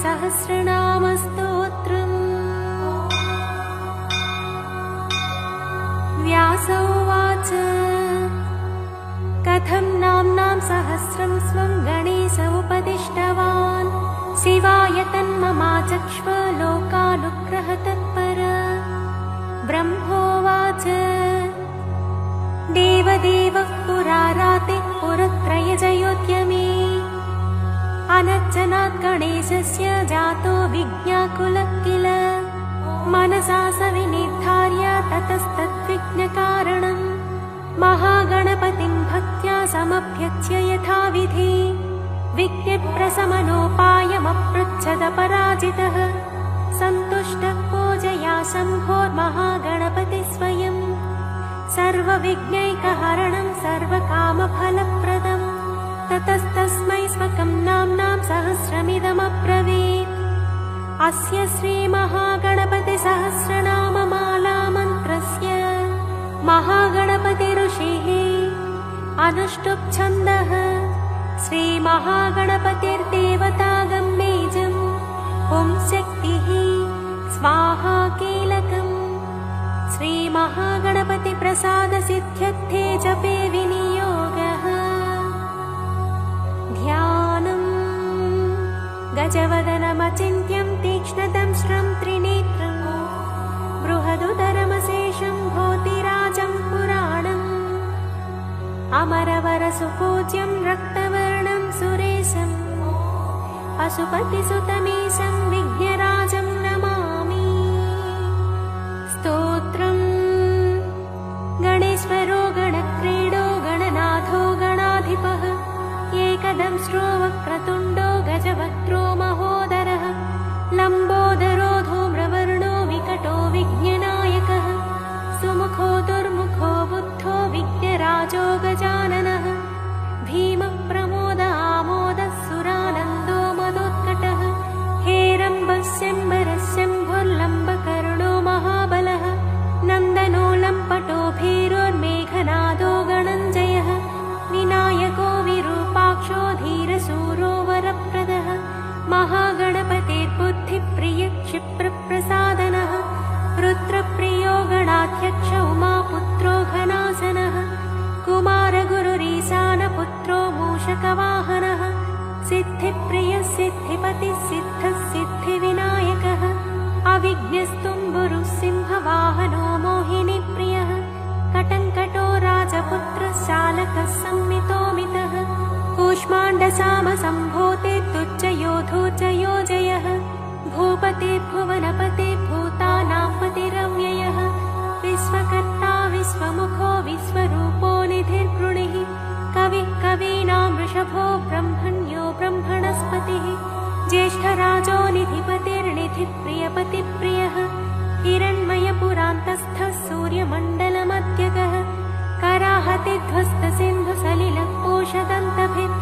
सहस्रनामस्तोत्रम्। व्यास उवाच कथं नाम्नां सहस्रं स्वं गणेश उपदिष्टवान्। शिवाय तन्ममाचक्ष्व लोकानुग्रहतत्पर। ब्रह्मोवाच देवदेवः पुराराते पुरत्रयजयोद्यमे। अनर्चनात् गणेशस्य जातो विज्ञाकुलः किल। मनसा स विनिर्धार्य ततस्तद्विघ्नकारणम् महागणपतिं भक्त्या समभ्यच्य यथाविधि। विघ्नप्रशमनोपायमपृच्छदपराजितः सन्तुष्टः पूजया शम्भोर्महागणपति स्वयम्। सर्वविघ्नैकहरणं सर्वकामफलप्रदम्। ततस्तस्मै स्वकं नाम्नां सहस्रमिदमब्रवीत्। अस्य श्रीमहागणपतिसहस्रनाममालामन्त्रस्य महागणपति ऋषिः अनुष्टुप् छन्दः। श्रीमहागणपतिर्देवतागम्मेजम् ॐ शक्तिः स्वाहा कीलकम्। श्रीमहागणपतिप्रसादसिद्ध्यर्थे जपे विनियोगः। ध्यानम् गजवदनमचिन्त्यं तीक्ष्णदंष्ट्रं त्रिनेत्रम्। बृहदुदरमशेषं भूतिराजं पुराणम्। अमरवरसुपूज्यं रक्तवर्णं सुरेशम्। पशुपतिसुतमीशं विघ्नराजं नमामि। स्तोत्रम् गणेश्वरो गणक्रीडो गणनाथो गणाधिपः। एकदंष्ट्रो वक्रतुण्डो गजवक्त्रो महोदरः। लम्बोदरो धूम्रवर्णो विकटो विघ्ननायकः। सुमुखो दुर्मुखो बुद्धो विघ्नराजो गजाननः। भीमः प्रमोद आमोदः सुरानन्दो मदोत्कटः। हेरम्बः शम्बरः शम्भुर्लम्बकर्णो महाबलः। नन्दनो लम्पटो भीरोर्मेघनादो गणञ्जयः। विनायको विरूपाक्षो धीरशूरो वरप्रदः। महागणपतिर्बुद्धिप्रियः क्षिप्रप्रसादनः। रुद्रप्रियो गणाध्यक्ष उमापुत्रो घनासनः। कुमारगुरुरीशानपुत्रो मूषकवाहनः। सिद्धिप्रियः सिद्धिपतिः सिद्धः सिद्धिविनायकः। अविघ्नस्तुम्बुरुः सिंहवाहनो मोहिनीप्रियः। कटङ्कटो राजपुत्रः शालकः संमितोमितः। कूष्माण्डसामसम्भूते तुच्चयोधोच्चयो जयः। भूपतिर्भुवनपते भूतानापतिरव्ययः। विश्वकर्ता विश्वमुखो विश्वरूपो निधिर्गृणिः। कविः कवीनां वृषभो ब्रह्मण्यो ब्रह्मणस्पतिः। ज्येष्ठराजो निधिपतिर्निधिप्रियपतिप्रियः। हिरण्मयपुरान्तस्थः सूर्यमण्डलमध्यगः। कराहतिध्वस्तसिन्धुसलिलः कोशदन्तभित्।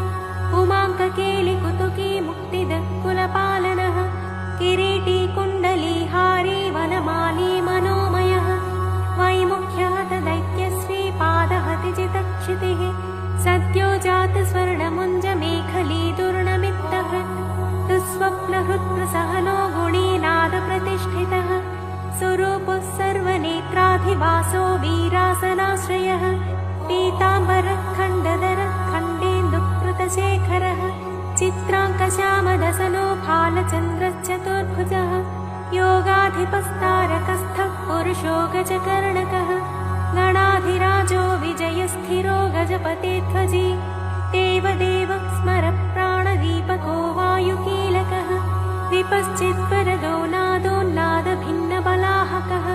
उमाङ्ककेलिकुतुकी मुक्तिदः किरीटी कुण्डलीहारी वनमाली मनोमयः। वैमुख्यः दैत्यश्रीपादहतिजितक्षितिः। सद्यो जातस्वर्णमुञ्जमेखली दुर्णमित्तहृत्। दुःस्वप्नहृत्प्रसहनो गुणीनादप्रतिष्ठितः। स्वरूपः सर्वनेत्राधिवासो वीरासनाश्रयः। पीताम्बरः खण्डधरः खण्डेन्दुकृतशेखरः। चित्राङ्कश्यामदसनो भालचन्द्रश्चतुर्भुजः। योगाधिपस्तारकस्थः पुरुषो गजकर्णकः। गणाधिराजो विजयस्थिरो गजपतिध्वजी। देवदेवः स्मरप्राणदीपको वायुकीलकः। विपश्चिद्वरदो नादोन्नादभिन्नबलाहकः।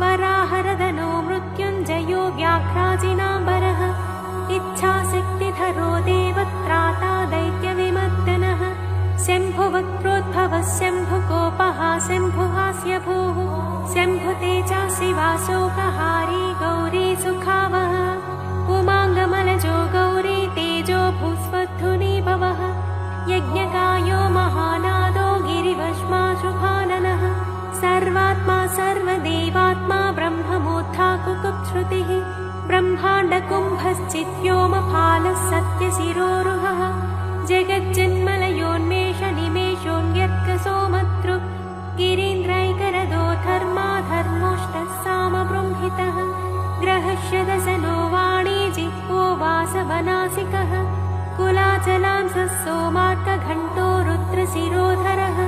वराहरदनो मृत्युञ्जयो व्याघ्राजिनाम्बरः। इच्छाशक्तिधरो देवत्राता दैत्यविमर्दनः। शम्भुवक्त्रोद्भवः शम्भुकोपः शम्भुहास्यभूः। शम्भुतेजा शिवाशोकहारी गौरी सुखावः। उमाङ्गमलजो गौरी तेजो भूस्वधुनीभवः। यज्ञकायो महानादो गिरिवश्माशुभाननः। सर्वात्मा सर्वदेवात्मा ब्रह्ममूर्धा कुकुप्श्रुतिः। ब्रह्माण्डकुम्भश्चिद्व्योमफालः सत्यशिरोरुहः। जगज्जन्मलयोन्मेषनिमेषोऽन्यर्कसोमतृ गिरीन्द्रैकरदो धर्माधर्मोष्टः सामबृंहितः ग्रहस्य दशनो वाणी जिह्वो वासवनासिकः कुलाचलांसः सोमार्कघण्टो रुद्रशिरोधरः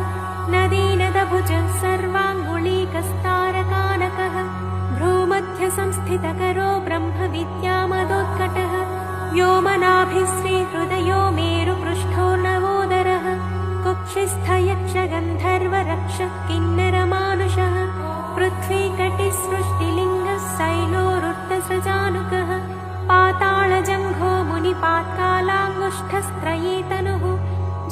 नदीनदभुजः सर्वाङ्गुलीकस्तारकानकः भ्रूमध्यसंस्थितकरो ब्रह्मविद्यामदोत्कटः व्योमनाभिः श्रीहृदयो मेरुपृष्ठोर्णवोदरः कुक्षिस्थयक्षगन्धर्वरक्षः किन्नरमानुषः पृथ्वीकटिसृष्टिलिङ्गः शैलोरुद्धसृजानुकः पातालजङ्घो मुनिपात्कालाङ्गुष्ठस्त्रयी तनुः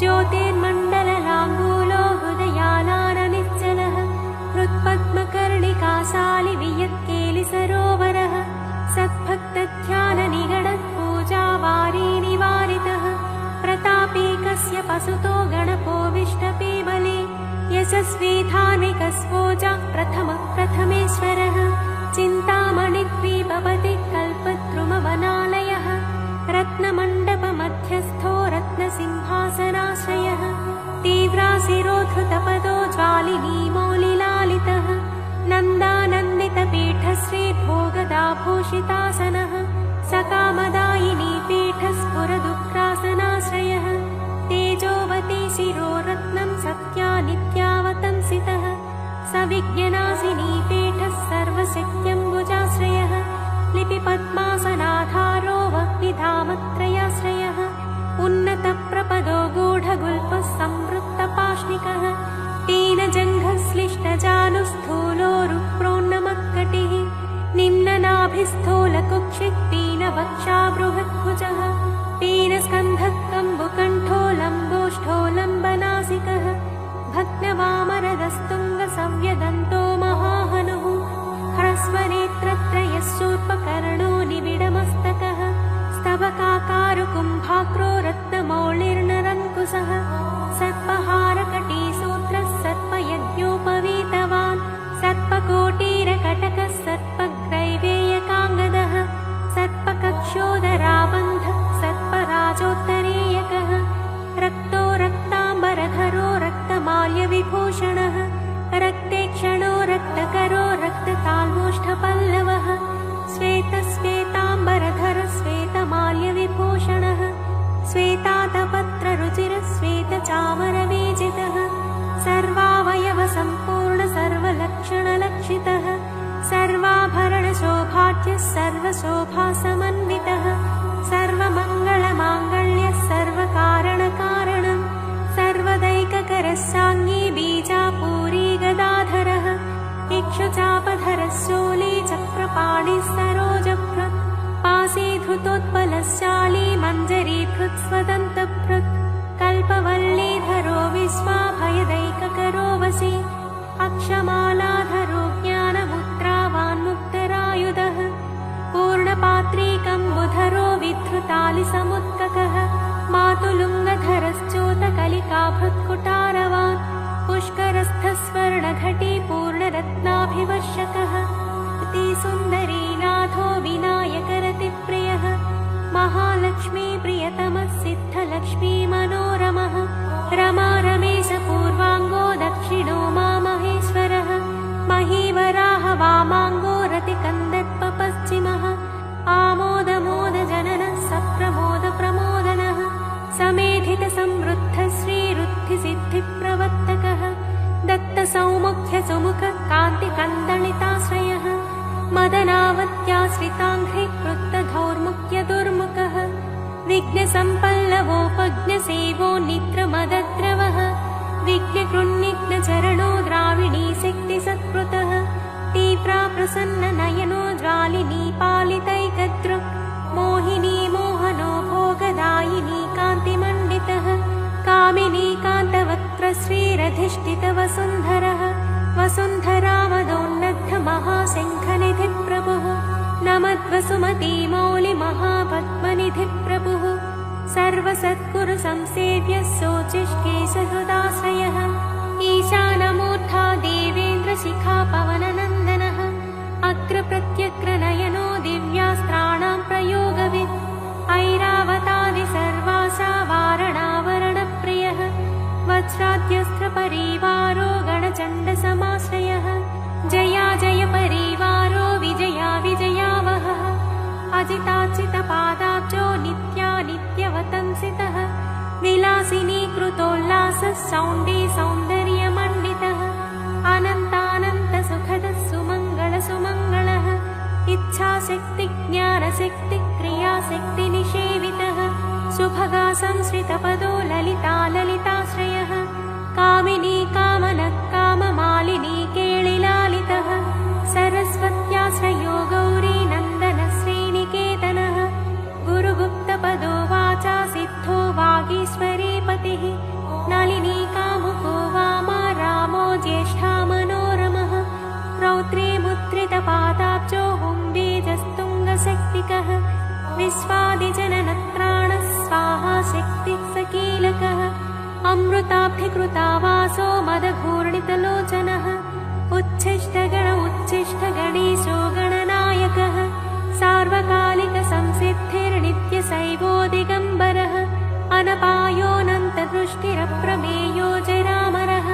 ज्योतिर्मण्डललाङ्गूलो हृदयालाननिश्चलः हृत्पद्मकर्णिकाशालिवियत्केलिसरोवरः सद्भक्तध्याननिगडत्पूजावारीनिवारितः प्रतापीकस्य पसुतो गणपो विष्टपीबले यशस्वीधानिकस्वोजा प्रथमेश्वरः चिन्तामणिद्वीपपति कल्पद्रुमवनालयः रत्नमण्डपमध्यस्थो रत्नसिंहासनाश्रयः तीव्राशिरोधृतपदो ज्वालिनीमौलिलालितः नन्दानन्दितपीठश्रीभोगदाभूषितासनः सकामदायिनी पीठस्फुरदुग्रासनाश्रयः तेजोवती शिरो रत्नं सत्या नित्यावतंसितः सविज्ञनासिनी पीठः सर्वशक्त्यम्बुजाश्रयः लिपिपद्मासनाधारो वह्निधामत्रयाश्रयः उन्नतप्रपदो गूढगुल्पः संवृत्तपाष्णिकः तीनजङ्घः श्लिष्टजानुस्थूलोरुप्रोन्नमत्कटिः निम्ननाभिस्थूलकुक्षिः पीनवक्षा बृहद्भुजः पीनस्कन्धः कम्बुकण्ठो लम्बोष्ठो लम्बनासिकः भग्नवामरदस्तुङ्गसव्यदन्तो महाहनुः ह्रस्वनेत्रत्रयश्चूर्पकर्णो निबिडमस्तकः स्तबकाकारुकुम्भाग्रो रत्नमौलिर्नरङ्कुशः सर्पहारकटीसूत्रः सर्पयज्ञोपवीतवान् सर्पकोटीरकटकः सर्पग्रैवेयकाङ्गदः सर्पकक्षोदराबन्धः सर्पराजोत्तरीयकः रक्तो रक्ताम्बरधरो रक्तमाल्यविभूषणः रक्तेक्षणो रक्तकरो रक्तताल्मोष्ठपल्लवः श्वेतश्वेताम्बरधर श्वेतमाल्यविभूषणः श्वेतातपत्ररुचिरः श्वेतचामरवीजितः सर्वावयवसम्पूर्ण सर्वलक्षणलक्षितः सर्वाभरणशोभाढ्यः सर्वशोभासमन्वितः सर्वमङ्गलमाङ्गल्यः सर्वकारणकारणं सर्वदैककरः साङ्गी बीजापूरी गदाधरः इक्षुचापधरः शूली चक्रपाणिः सरोजभृत् पाशीधृतोत्पलशाली मञ्जरीभृत् स्वदन्तभृत् कल्पवल्लीधरो विश्वाभयदैककरो वशी अक्षमालाधरो ज्ञानमुद्रावान्मुक्तरायुधः पूर्णपात्रीकम्बुधरो विधृतालिसमुत्ककः मातुलुङ्गधरश्चोतकलिकाभृत्कुटारवान् पुष्करस्थस्वर्णघटी पूर्णरत्नाभिवर्षकः अतिसुन्दरीनाथो विनायकरतिप्रियः महालक्ष्मी प्रियतमः सिद्धलक्ष्मी मनोरमः रमा रमेशपूर्वाङ्गो दक्षिणो मामहेश्वरः महीवराह वामाङ्गो रतिकन्दर्पपश्चिमः आमोदमोदजननः सप्रमोदप्रमोदनः समेधितसमृद्धः श्रीरुद्धिसिद्धिप्रवर्तकः दत्तसौमुख्यसुमुखः कान्तिकन्दलिताश्रयः मदनावत्याश्रिताङ्घ्रिकृत्तधौर्मुख्यदुर्मुखः विघ्नसम्पल्लवोपज्ञसेवो निद्रमदद्रवः विघ्नकृन्निघ्नचरणो द्राविणी शक्तिसत्कृतः तीव्रा प्रसन्ननयनो ज्वालिनी पालितैकदृक् मोहिनी मोहनो भोगदायिनी कान्तिमण्डितः कामिनी कान्तवक्त्र श्रीरधिष्ठितवसुन्धरः वसुन्धरामदोन्नद्धमहाशङ्खनिधिप्रभुः नमद्वसुमतीमौलिमहापद्मनिधिप्रभुः सर्वसद्गुरुसंसेव्यः शोचिष्केशहृदाश्रयः ईशानमूर्धा देवेन्द्रशिखा पवननन्दनः अग्रप्रत्यग्रनयनो दिव्यास्त्राणां प्रयोगवित् ऐरावतादि सर्वासा वारणा सहस्राद्यस्त्रपरिवारो गणचण्डसमाश्रयः जया जय परिवारो विजया विजयावहः अजिताचितपादाब्जो नित्या नित्यवतंसितः विलासिनी कृतोल्लासः सौण्डी सौन्दर्यमण्डितः अनन्तानन्तसुखदः सुमङ्गलः इच्छाशक्ति ज्ञानशक्ति क्रियाशक्तिनिषेवितः सुभगा संश्रितपदो ललिता ललिताश्रयः कामिनी कामनः काममालिनी केळिलालितः सरस्वत्याश्रयो गौरी नन्दनः श्रीनिकेतनः गुरुगुप्तपदो वाचा सिद्धो वागीश्वरीपतिः नलिनी कामुको वामा रामो ज्येष्ठा मनोरमः रौद्रे मुद्रितपादाब्जो हुम्बीजस्तुङ्गशक्तिकः विश्वादिजननत्राणः स्वाहा शक्तिः सकीलकः अमृताब्धिकृतावासो मदघूर्णितलोचनः उच्छिष्टगण उच्छिष्टगणेशो गणनायकः सार्वकालिकसंसिद्धिर्नित्यशैवो दिगम्बरः अनपायोऽनन्तदृष्टिरप्रमेयो जरामरः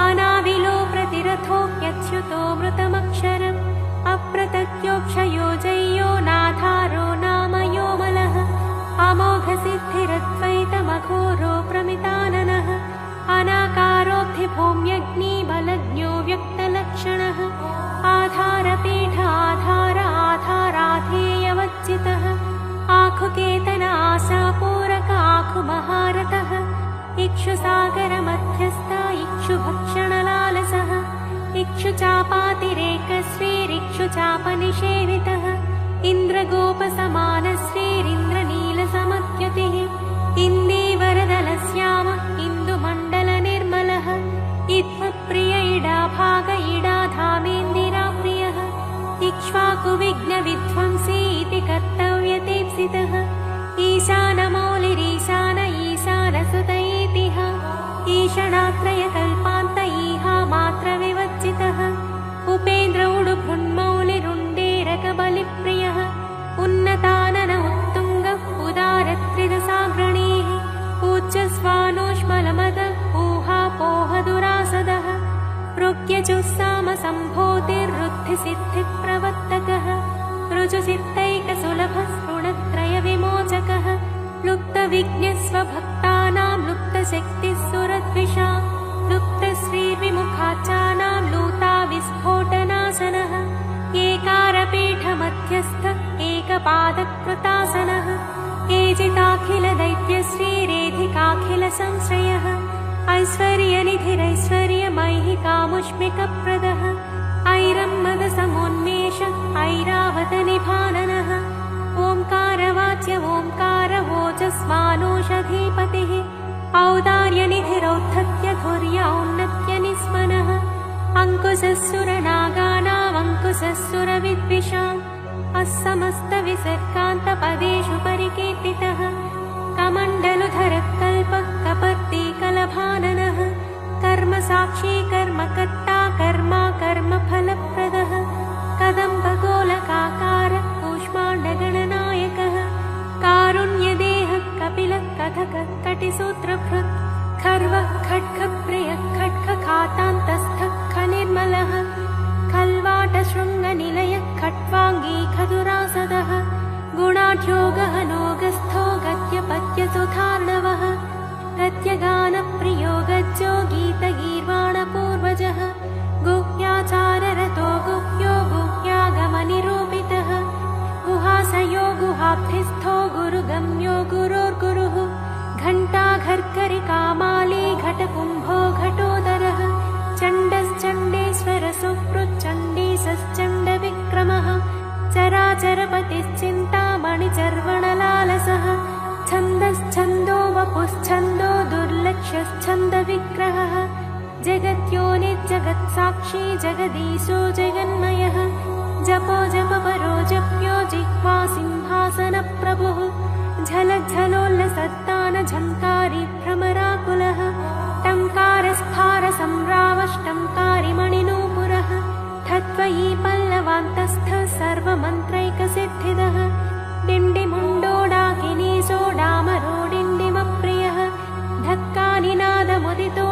अनाविलो प्रतिरथोऽप्यच्युतो मृतमक्षरम् अप्रतज्ञोक्षयो जय्यो नाधारो नामयोमलः अमोघसिद्धिरद्वैतमघोरो प्रमिताननः अनाकारोऽब्धिभूम्यग्निबलज्ञो व्यक्तलक्षणः आधारपीठ आधार आधाराधेयवच्चितः आखुकेतन आशापूरक आखुमहारथः इक्षुसागरमध्यस्थ इक्षुभक्षणलालसः इक्षुचापातिरेकश्रीरिक्षुचापनिषेवितः इन्द्रगोपसमानश्रीरिन्द्रनीलसमद्युतिः इन्दीवरदलश्याम इन्दुमण्डलनिर्मलः इत्मप्रिय इडाभाग इडाधामेन्दिराप्रियः इक्ष्वाकुविघ्नविध्वंसी इति कर्तव्यतेप्सितः ईशानमौलिरीशान ईशानसुत इतिः ईशणात्रयकल्पान्त ईहा मात्रविवच्चितः उपेन्द्र उडुभृन्मौलिरुण्डेरकबलिप्रियः उन्नतानन उत्तुङ्गः उदारत्रिदशाग्रणीः पूज्यस्वानोष्मलमद ऊहापोहदुरासदः प्रोक्यजुस्सामसम्भूतिर्वृद्धिसिद्धिप्रवर्तकः ऋजुसिद्धैकसुलभः ऋणत्रयविमोचकः लुप्तविज्ञस्वभक्तानां लुप्तशक्तिः सुरद्विषां लुप्तश्रीर्विमुखाचानां लूताविस्फोटनाशनः एकारपीठमध्यस्थ एकपादकृतासनः एजिताखिलदैत्यश्रीरेधिकाखिलसंश्रयः ऐश्वर्यनिधिरैश्वर्यमैहिकामुष्मिकप्रदः ऐरम्मदसमोन्मेष ऐरावतनिभाननः ओङ्कारवाच्य ओङ्कारवोचस्वानोषधीपतिः औदार्यनिधिरौद्धत्य धुर्य औन्नत्यनिस्मनः अङ्कुशस्सुरनागानामङ्कुशस्सुरविद्विषाम् अस्समस्तविसर्गान्तपदेषु परिकीर्तितः कमण्डलुधरः कल्पः कपर्दिकलभाननः कर्मसाक्षी कर्मकर्ता कर्मा कर्मफलप्रदः कदम्बगोलकाकार कूष्माण्डगणनायकः कारुण्यदेहः कपिलः कथकः कटिसूत्रभृत् खर्वः खड्गप्रियः खड्गखातान्तस्थः खनिर्मलः खल्वाटशृङ्गनिलयः खट्वाङ्गी खदुरासदः गुणाढ्योगहनोगस्थो गद्यपद्यसुधार्णवः गद्यगानप्रियो गज्जो गीतगीर्वाणपूर्वजः गुह्याचाररतो गुह्यो गुह्यागमनिरूपितः गुहासयो गुहाब्धिस्थो गुरुगम्यो गुरोर्गुरुः घण्टाघर्करिकामाली घटकुम्भो घटोदरः चण्डश्चण्डेश्वरसुहृच्चण्डीसश्चण्डविक्रमः चराचरपतिश्चिन्तामणिचर्वणलालसः छन्दश्छन्दो वपुश्छन्दो दुर्लक्षश्छन्दविग्रहः जगद्योनिजगत्साक्षी जगदीशो जगन्मयः जपो जपपरो जप्यो जिह्वा सिंहासनप्रभुः झलझलोल्लसत्तानझङ्कारी भ्रमराकुलः टङ्कारस्फारसम्रावष्टङ्कारिमणिनूपुरः ठत्वयी पल्लवान्तस्थ सर्वमन्त्रैकसिद्धिदः डिण्डिमुण्डोडाकिनीसो डामरो डिण्डिमप्रियः धक्कानिनादमुदितो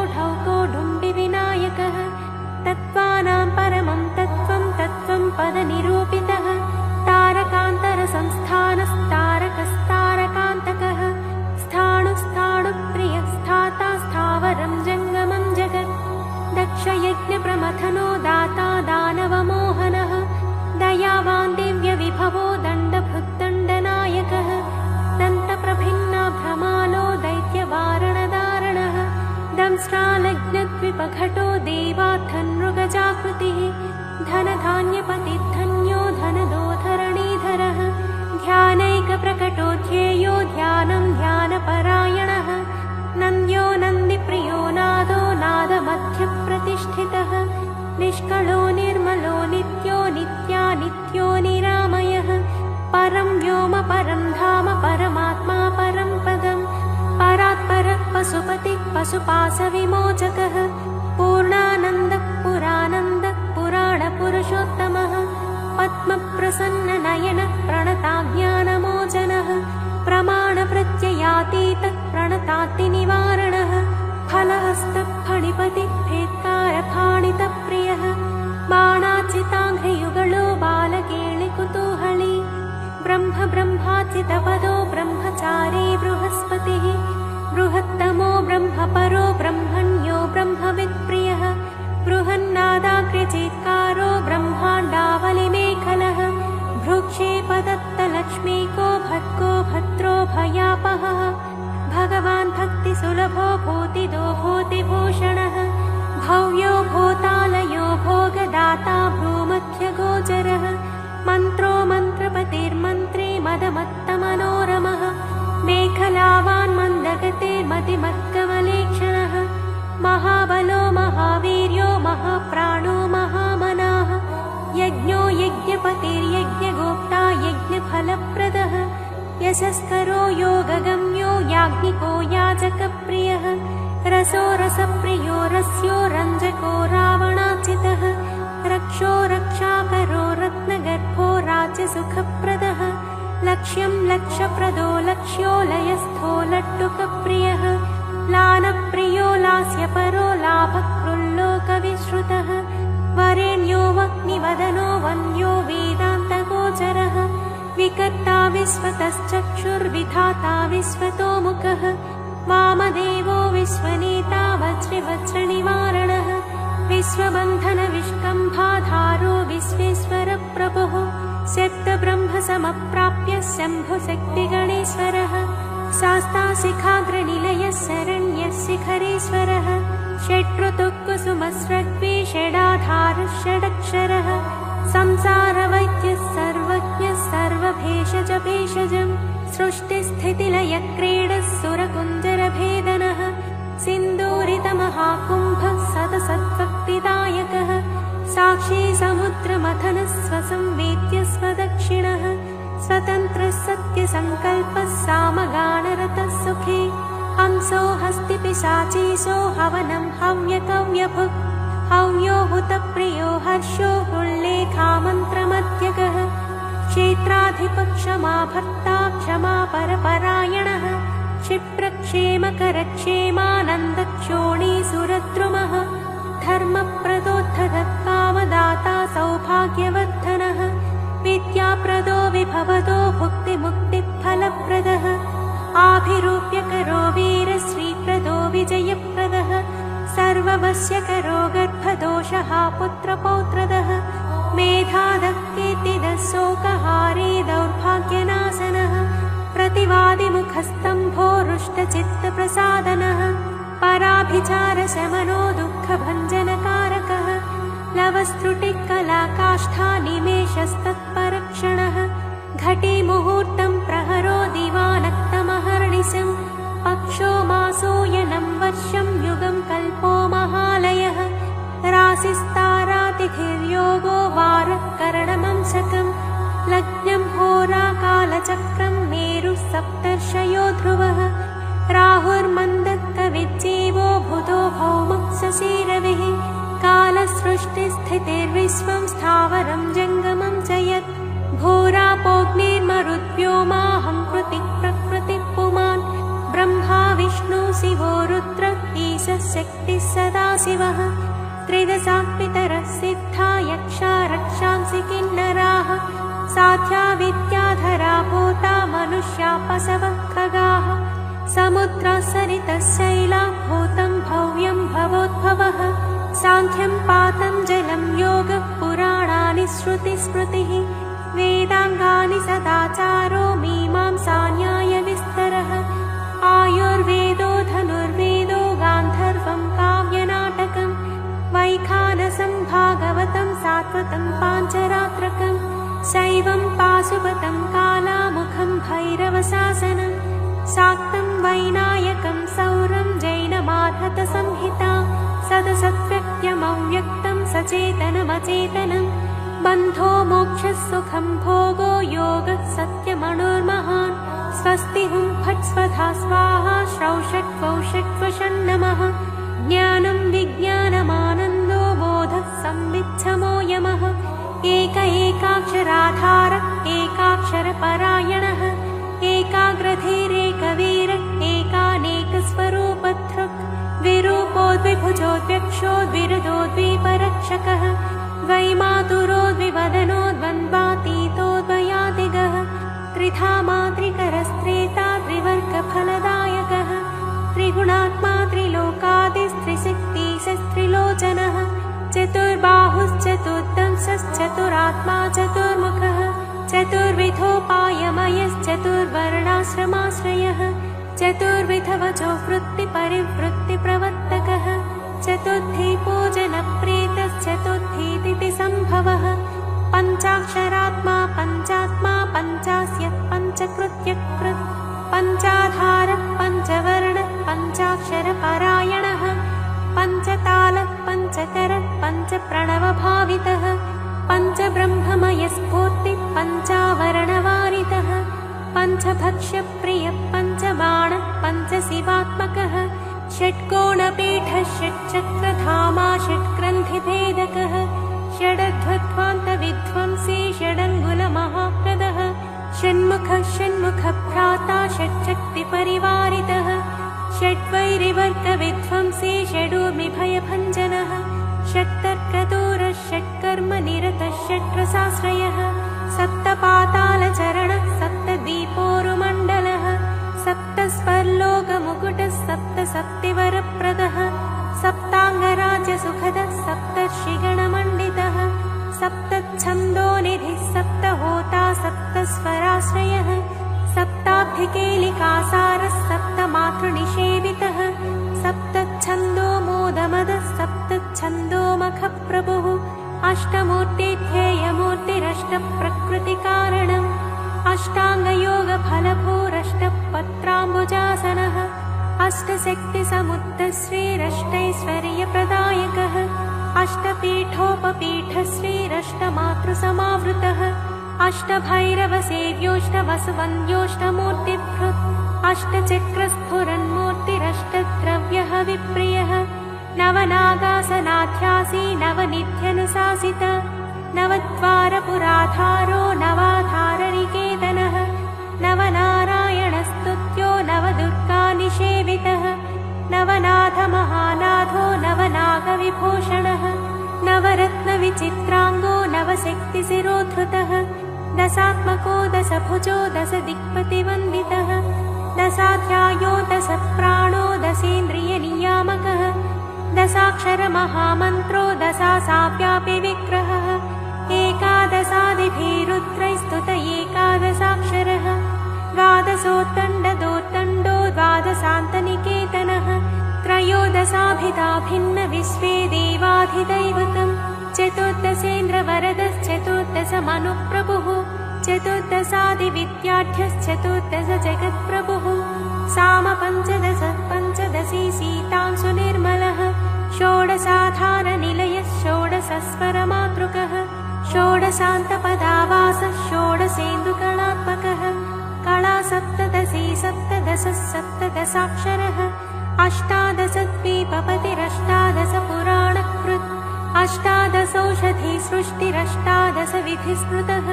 पदनिरूपितः तारकान्तरसंस्थानस्तारकस्तारकान्तकः स्थाणुस्थाणुप्रियस्थाता स्थावरं जङ्गमं जगत् दक्षयज्ञप्रमथनो दाता दानवमोहनः दयावान् दिव्यविभवो दण्डभृद्दण्डनायकः दन्तप्रभिन्नाभ्रमालो दैत्यवारणदारणः दंष्ट्रालग्नद्विपघटो देवार्थनृगजाकृतिः धनधान्यपतिधन्यो धनदोधरणीधरः ध्यानैकप्रकटो ध्येयो ध्यानं ध्यानपरायणः नन्द्यो नन्दिप्रियो नादो नादमध्यप्रतिष्ठितः निष्कलो निर्मलो नित्यो नित्यानित्यो निरामयः परं व्योम परं धाम परमात्मा परं पदम् परात्परः पशुपतिः पशुपाशविमोचकः पूर्णानन्दः पुरानन्दः पुराणपुरुषोत्तमः पद्मप्रसन्ननयनः प्रणताज्ञानमोचनः प्रमाणप्रत्ययातीतः प्रणतात्तिनिवारणः फलहस्तः फणिपतिः भेत्कारफाणितप्रियः बाणाचिताङ्घ्रियुगलो बालकेलिकुतूहली ब्रह्मचितपदो ब्रह्मचारी बृहस्पतिः बृहत्तमो ब्रह्मपरो ब्रह्मण्यो ब्रह्मवित्प्रियः बृहन्नादाग्र्यचीत्कारो ब्रह्माण्डावलिमेखलः भ्रूक्षेपदत्तलक्ष्मीको भद्गो भद्रो भयापहः भगवान् भक्तिसुलभो भूतिदो भूतिभूषणः भव्यो भूतालयो भोगदाता भ्रूमध्यगोचरः मन्त्रो मन्त्रपतिर्मन्त्री मदमत्तमनोरमः मेखलावान् मन्दगतिर्मतिमत्कमलेक्षणः महाबलो महावीर्यो महाप्राणो महामनाः यज्ञो यज्ञपतिर्यज्ञगोप्ता यज्ञफलप्रदः यशस्करो योगगम्यो याज्ञिको याजकप्रियः रसो रसप्रियो रस्यो रञ्जको रावणाचितः रक्षो रक्षाकरो रत्नगर्भो राज्यसुखप्रदः लक्ष्यं लक्ष्यप्रदो लक्ष्यो लयस्थो लट्टुकप्रियः लानप्रियो लास्यपरो लाभकृल्लोकविश्रुतः वरेण्यो वह्निवदनो वन्द्यो वेदान्तगोचरः विकर्ता विश्वतश्चक्षुर्विधाता विश्वतोमुखः वामदेवो विश्वनेता वज्रवज्रनिवारणः विश्वबन्धनविष्कम्भाधारो विश्वेश्वरप्रभुः शब्दब्रह्मसमप्राप्य शम्भुशक्तिगणेश्वरः शास्ताशिखाग्रनिलयः शरण्यः शिखरेश्वरः षड्ऋतुकुसुमस्रग्वी षडाधारः षडक्षरः संसारवैद्यः सर्वज्ञः सर्वभेषजभेषजम् सृष्टिस्थितिलयक्रीडः सुरकुञ्जरभेदनः सिन्दूरितमहाकुम्भः सतसद्भक्तिदायकः साक्षी समुद्रमथनः स्वसंवेद्य स्वदक्षिणः स्वतन्त्रः सत्यसङ्कल्पः सामगानरतः सुखे हंसो हस्तिपिशाचीशो हवनं हव्यकव्यभुक् हव्यो हुतप्रियो हर्षो हुल्लेखामन्त्रमध्यगः क्षेत्राधिपक्षमा भक्ता क्षमा परपरायणः क्षिप्रक्षेमकरक्षेमानन्दक्षोणीसुरद्रुमः धर्मप्रदोद्धरत्कामदाता सौभाग्यवर्धनः विद्याप्रदो विभवदो भुक्तिमुक्तिफलप्रदः आभिरूप्यकरो वीरश्रीप्रदो विजयप्रदः सर्ववश्यकरो गर्भदोषः पुत्रपौत्रदः मेधादः कीर्तिदः शोकहारी दौर्भाग्यनाशनः प्रतिवादिमुखस्तम्भो रुष्टचित्तप्रसादनः पराभिचारशमनो दुःखभञ्जनकारकः लवस्त्रुटिकलाकाष्ठा निमेषस्तत्परक्षणः घटी मुहूर्तं प्रहरो दिवानक्तमहर्निशम् पक्षो मासोयनं वर्षं युगं कल्पो महालयः राशिस्तारातिथिर्योगो वारः करणमंशकम् लग्नं होराकालचक्रं मेरुः सप्तर्षयो ध्रुवः राहुर्मन्दकविज्जीवो बुधो भौमः शशिरविः कालसृष्टिस्थितिर्विश्वं स्थावरं जङ्गमं च यत् घोरापोऽग्निर्मरुद्व्योमाहं कृतिः प्रकृतिः पुमान् ब्रह्मा विष्णु शिवो रुद्र ईशः शक्तिः सदाशिवः त्रिदशात्पितरः सिद्धा यक्षा रक्षांसि किन्नराः साध्या विद्याधरा भूता मनुष्या पशवः खगाः समुद्रा सरितः शैला भूतं भव्यं भवोद्भवः साङ्ख्यं पातञ्जलं योगः पुराणानि श्रुतिस्मृतिः वेदाङ्गानि सदाचारो मीमांसा न्यायविस्तरः आयुर्वेदो धनुर्वेदो गान्धर्वं काव्यनाटकं वैखानसं भागवतं सात्वतं पाञ्चरात्रकं शैवं पाशुपतं कालामुखं भैरवशासनं शाक्तं वैनायकं सौरं जैनमार्हतसंहिता सदसत्व्यक्त्यमव्यक्तं सचेतनमचेतनं बन्धो मोक्षः सुखं भोगो योगः सत्यमणुर्महान् स्वस्ति हुं फट् स्वधा स्वाहा श्रौषट्वौषट्वषण्णमः ज्ञानं विज्ञानमानन्दो बोधः संविच्छमो यमः एक एकाक्षराधार एकाक्षरपरायणः एकाग्रधीरेकवीर एकानेकस्वरूपधृक् विरूपोद्विभुजोद्व्यक्षोद्विरदोद्वीपरक्षकः द्वैमातुरोद्विवदनो द्वन्द्वातीतोद्वयादिगः त्रिधा मातृकरस्त्रेता त्रिवर्गफलदायकः त्रिगुणात्मा त्रिलोकादिस्त्रिशक्तिशस्त्रिलोचनः चतुर्बाहुश्चतुर्दंशश्चतुरात्मा चतुर्मुखः चतुर्विधोपायमयश्चतुर्वर्णाश्रमाश्रयः चतुर्विधवचो वृत्तिपरिवृत्तिप्रवर्तकः चतुर्थी पूजनप्रीतश्चतुर्थीतिथिसम्भवः पञ्चाक्षरात्मा पञ्चात्मा पञ्चास्य पञ्चकृत्यकृत् पञ्चाधारः पञ्चवर्णः पञ्चाक्षरपरायणः पञ्चतालः पञ्चकरः पञ्चप्रणवभावितः पञ्चब्रह्ममयस्फूर्तिः पञ्चावरणवारितः पञ्चभक्ष्यप्रियः पञ्चबाणः पञ्चशिवात्मकः षट्कोणपीठः षट्चक्रधामा षट्ग्रन्थिभेदकः षडध्वत्वान्तविध्वंसी षडङ्गुलमहाप्रदः षण्मुखः षण्मुखभ्राता षट्शक्तिपरिवारितः षड्वैरिवर्गविध्वंसी षडूर्मिभयभञ्जनः षट्तर्कदूरः षट्कर्मनिरतः षट्रसाश्रयः सप्तपातालचरणः सप्तदीपोरुमण्डलः सप्तस्वर्लोकमुकुटः सप्तसप्तिवरप्रदः सप्ताङ्गराज्यसुखदः सप्तर्षिगणमण्डितः सप्तच्छन्दोनिधिः सप्तहोता सप्तस्वराश्रयः सप्ताब्धिकेलिकासारः सप्तमातृनिषेवितः सप्तच्छन्दो मोदमदः सप्तच्छन्दोमखप्रभुः अष्टमूर्तिध्येयमूर्तिरष्टप्रकृतिकारणम् अष्टाङ्गयोगफलभूरष्टपत्राम्बुजासनः अष्टशक्तिसमुद्रश्रीरष्टैश्वर्यप्रदायकः अष्टपीठोपपीठश्रीरष्टमातृसमावृतः अष्टभैरवसेव्योष्टवसुवन्द्योष्टमूर्तिभृत् अष्टचक्रस्फुरन्मूर्तिरष्टद्रव्यः विप्रियः नवनागासनाध्यासी नवनिध्यनुशासित नवद्वारपुराधारो नवाधारनिकेतनः नवनारायणस्तुत्यो नवदुर्गानिषेवितः नवनाथमहानाथो नवनागविभूषणः नवरत्नविचित्राङ्गो नवशक्तिशिरोधृतः दशात्मको दशभुजो दशदिक्पतिवन्दितः दशाध्यायो दशप्राणो दशेन्द्रियनियामकः दशाक्षरमहामन्त्रो दशासाव्यापि विग्रहः एकादशादिभिरुद्रैस्तुत एकादशाक्षरः द्वादशोत्तण्डदोत्तण्डो द्वादशान्तनिकेतनः त्रयोदशाभिधा भिन्नविश्वे देवाधिदैवतम् चतुर्दशेन्द्रवरदश्चतुर्दशमनुप्रभुः चतुर्दशादिविद्याढ्यश्चतुर्दशजगत्प्रभुः सामपञ्चदश पञ्चदशी शीतांशुनिर्मलः षोडशाधारनिलयः षोडशस्वरमातृकः षोडशान्तपदावासः षोडशेन्दुकलात्मकः कला सप्तदशी सप्तदशः सप्तदशाक्षरः अष्टादशद्वीपपतिरष्टादशपुराणकृत् अष्टादशौषधिसृष्टिरष्टादशविधिस्मृतः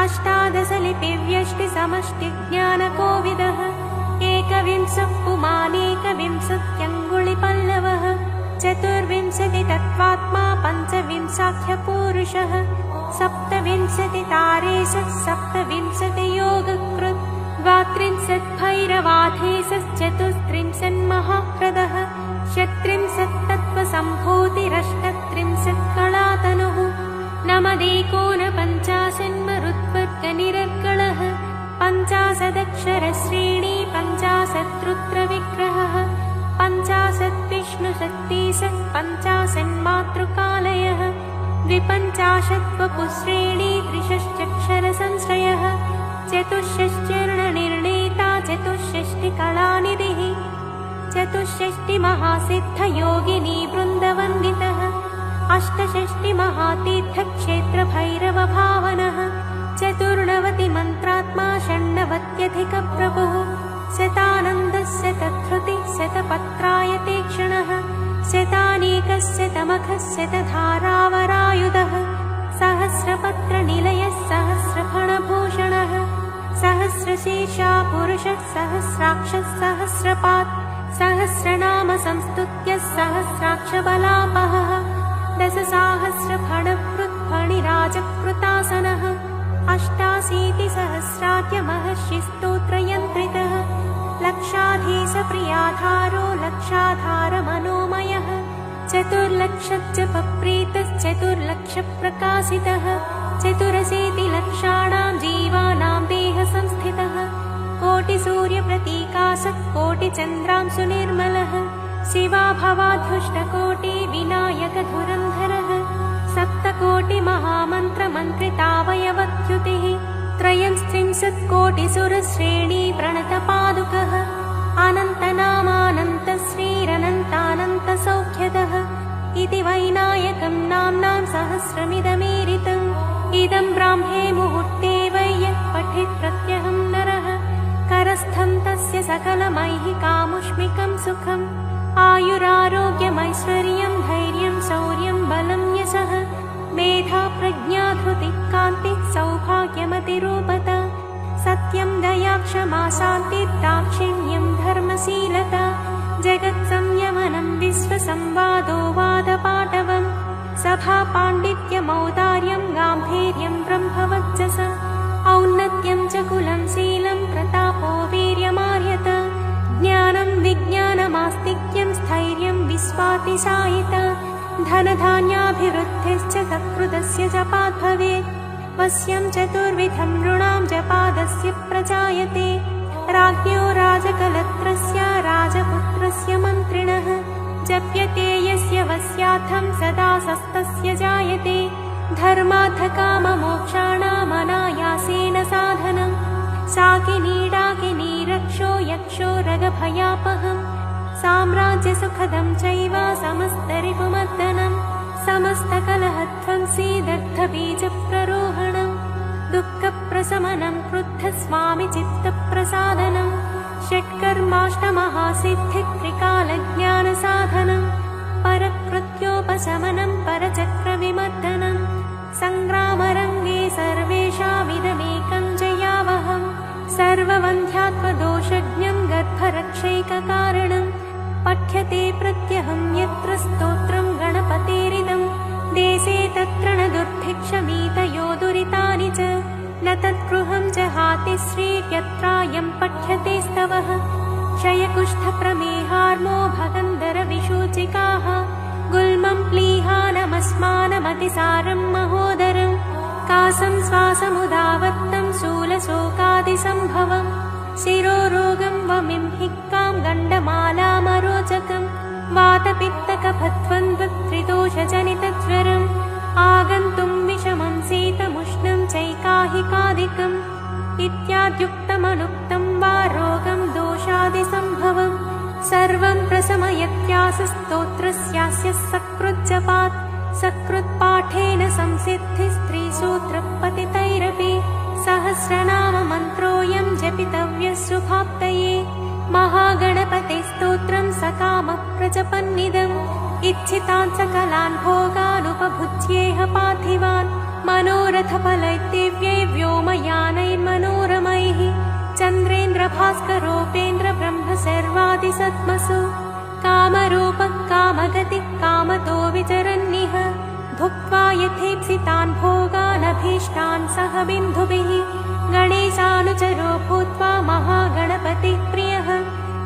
अष्टादशलिपिव्यष्टिसमष्टिज्ञानकोविदः एकविंशः पुमानेकविंशत्यङ्गुलिपल्लवः चतुर्विंशति तत्त्वात्मा पञ्चविंशाख्यपूरुषः 27 तारेशः 27 योगकृत् 32 भैरवाधीशश्चतुस्त्रिंशन् महाह्रदः 36 तत्त्वसम्भूतिरष्टत्रिंशत् कलातनुः नमदेकोनपञ्चाशन्मरुद्वर्गनिरर्गलः 50 50 रुद्रविग्रहः 50 विष्णुशक्तिशः 50 मातृकालयः 250 वपुश्रेणी 63 चतुष्षष्ट्यर्णनिर्णेता 64 कलानिधिः 64 महासिद्धयोगिनी वृन्दवन्दितः 68 महातीर्थक्षेत्रभैरवभावनः 94 मन्त्रात्मा 96 शतानन्दस्य तत्हृतिः शतपत्रायतेक्षणः शतानीकस्य तमखः शतधारावरायुधः सहस्रपत्रनिलयः सहस्रफणभूषणः सहस्रशीर्षा पुरुषः सहस्राक्षः सहस्रपात् सहस्रनाम संस्तुत्य सहस्राक्षबलापहः 10,000फणकृत्फणिराजकृतासनः 88,000महर्षिस्तोत्रयन्त्रितः लक्षाधीशप्रियाधारो लक्षाधारमनोमयः 4,00,000जपप्रीतश्चतुर्लक्षप्रकाशितः 84,00,000 जीवानां देहसंस्थितः कोटिसूर्यप्रतीकाशः कोटिचन्द्रांशुनिर्मलः शिवाभवाद्युष्टकोटिविनायकधुरन्धरः 7,00,000,000महामन्त्रमन्त्रितावयवद्युतिः 33 कोटिसुरश्रेणी प्रणतपादुकः अनन्तनामानन्तश्रीरनन्तानन्तसौख्यदः इति वैनायकं नाम्नां सहस्रमिदमीरितम् इदं ब्राह्मे मुहूर्ते वै यः पठेत् प्रत्यहं नरः करस्थं तस्य सकलमैहिकामुष्मिकं सुखम् आयुरारोग्यमैश्वर्यं धैर्यं शौर्यं बलं यशः मेधा प्रज्ञा धृतिः कान्तिः सौभाग्यमतिरूपता सत्यं दया क्षमा शान्तिर्दाक्षिण्यं धर्मशीलता जगत्संयमनं विश्वसंवादो वादपाटवम् सभापाण्डित्यमौदार्यं गाम्भीर्यं ब्रह्मवर्चस औन्नत्यं च कुलं शीलं प्रतापो वीर्यमार्यत ज्ञानं विज्ञानमास्तिक्यं स्थैर्यं विश्वातिशायिता धनधान्याभिवृद्धिश्च सत्कृतस्य जपात् भवेत् वश्यं चतुर्विधं नृणां जपादस्य प्रजायते राज्ञो राजकलत्रस्य राजपुत्रस्य मन्त्रिणः जप्यते यस्य वस्यार्थं सदा सस्तस्य जायते धर्मार्थकाममोक्षाणामनायासेन साधनं शाकिनीडाकिनी रक्षो यक्षो रगभयापहम् साम्राज्यसुखदं चैव समस्तरिपुमर्दनं समस्तकलहध्वंसी दग्धबीजप्ररोहणं दुःखप्रशमनं क्रुद्धस्वामिचित्तप्रसादनं षट्कर्माष्टमहासिद्धित्रिकालज्ञानसाधनं परकृत्योपशमनं परचक्रविमर्दनं सङ्ग्रामरङ्गे सर्वेषामिदमेकं जयावहम् सर्ववन्ध्यात्वदोषज्ञं गर्भरक्षैककारणं पठ्यते प्रत्यहं यत्र स्तोत्रं गणपतेरिदं देशे तत्र न दुर्भिक्षमीतयो दुरितानि च न तद्गृहं जहाति श्रीर्यत्रायं पठ्यते स्तवः क्षयकुष्ठप्रमेहार्मो भगन्धरविशूचिकाः गुल्मं प्लीहानमस्मानमतिसारं महोदरं कासं श्वासमुदावत्तं शूलशोकादिसम्भवं शिरोरोगं वमिंहिक्कां गण्डमालामरोचकं वातपित्तकफध्वन्द्वत्रिदोषजनितज्वरम् आगन्तुं विषमं शीतमुष्णं चैकाहिकादिकम् इत्याद्युक्तमनुक्तं वा रोगं दोषादिसम्भवं सर्वं प्रशमयत्यासस्तोत्रस्यास्य सकृज्जपात् सकृत्पाठेन संसिद्धिस्त्रीसूत्रपतितैरपि सहस्रनाममन्त्रोऽयं जपितव्यः शुभाप्तये महागणपतिस्तोत्रं सकामप्रजपन्निदम् इच्छितान् सकलान् भोगानुपभुज्येह पार्थिवान् मनोरथफलैर्दिव्यै व्योमयानैर्मनोरमैः चन्द्रेन्द्रभास्करोपेन्द्र ब्रह्म सर्वादिसत्मसु कामरूपः कामगतिः कामतो विचरन्निह भुक्त्वा यथेप्सितान् भोगानभीष्टान् सह बिन्धुभिः गणेशानुचरो भूत्वा महागणपतिः प्रियः